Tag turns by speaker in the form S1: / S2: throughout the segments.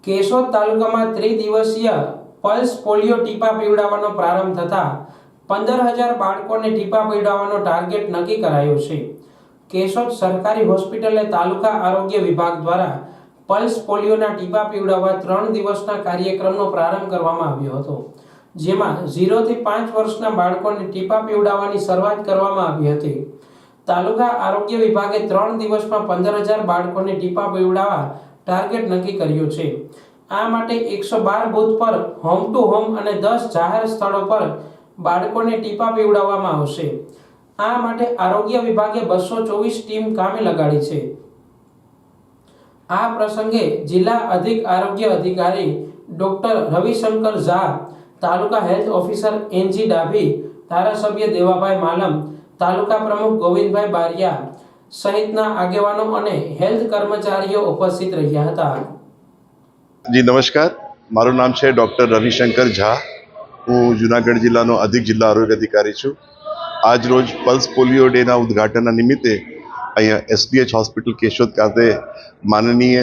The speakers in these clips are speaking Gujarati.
S1: કેશોદ તાલુકામાં ત્રિદિવસીય પલ્સ પોલિયો ટીપા પીવડાવવાનો પ્રારંભ થતા 15,000 બાળકોને ટીપા પીવડાવવાનો ટાર્ગેટ નક્કી કરાયો છે। કેશોદ સરકારી હોસ્પિટલે તાલુકા આરોગ્ય વિભાગ દ્વારા પલ્સ પોલિયોના ટીપા પીવડાવવા 3 દિવસના કાર્યક્રમનો પ્રારંભ કરવામાં આવ્યો હતો, જેમાં 0 થી 5 વર્ષના બાળકોને ટીપા પીવડાવવાની શરૂઆત કરવામાં આવી હતી। તાલુકા આરોગ્ય વિભાગે 3 દિવસમાં 15,000 બાળકોને ટીપા પીવડાવવા ટાર્ગેટ નક્કી કર્યો છે। આ માટે 112 બૂથ પર હોમ ટુ હોમ અને 10 જાહેર સ્થળો પર બાળકોને ટીપા પીવડાવવામાં આવશે। આ માટે આરોગ્ય વિભાગે 224 ટીમ કામે લગાડી છે। આ પ્રસંગે જિલ્લા અધિક આરોગ્ય અધિકારી ડોક્ટર રવિશંકર ઝા, તાલુકા હેલ્થ ઓફિસર એનજી ડાભી, ધારાસભ્ય દેવાભાઈ માલમ, તાલુકા પ્રમુખ ગોવિંદભાઈ બારિયા સહિતના આગેવાનો અને હેલ્થ કર્મચારીઓ ઉપસ્થિત રહ્યા હતા।
S2: જી નમસ્કાર, મારું નામ છે ડૉક્ટર રવિશંકર ઝા। હું જૂનાગઢ જિલ્લાનો અધિક જિલ્લા આરોગ્ય અધિકારી છું। આજ રોજ પલ્સ પોલિયો ડેના ઉદ્ઘાટનના નિમિત્તે અહીંયા એસડીએચ હોસ્પિટલ કેશોદ ખાતે માનનીય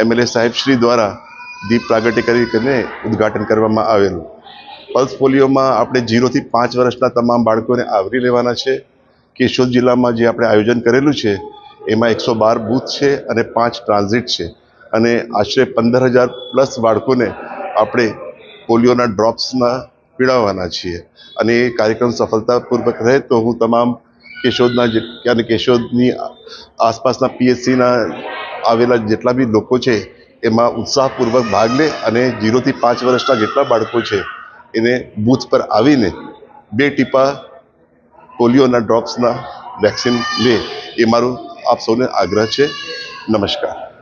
S2: એમએલએ સાહેબ શ્રી દ્વારા દીપ પ્રાગટ્ય કરીને ઉદ્ઘાટન કરવામાં આવેલું। પલ્સ પોલિયોમાં આપણે 0 થી 5 વર્ષના તમામ બાળકોને આવરી લેવાના છે। કેશોદ જિલ્લામાં જે આપણે આયોજન કરેલું છે એમાં 112 બૂથ છે અને 5 ટ્રાન્ઝિટ છે અને આશરે 15,000 પ્લસ બાળકોને આપણે પોલિયોના ડ્રોપ્સના પીવડાવવાના છીએ અને એ કાર્યક્રમ સફળતાપૂર્વક રહે તો હું તમામ કેશોદના અને કેશોદની આસપાસના પીએચસીના આવેલા જેટલા બી લોકો છે એમાં ઉત્સાહપૂર્વક ભાગ લે અને 0 થી 5 વર્ષના જેટલા બાળકો છે એને બૂથ પર આવીને 2 ટીપા પોલિયોના ડ્રોપ્સના વેક્સિન લે એ મારું આપ સૌને આગ્રહ છે। નમસ્કાર।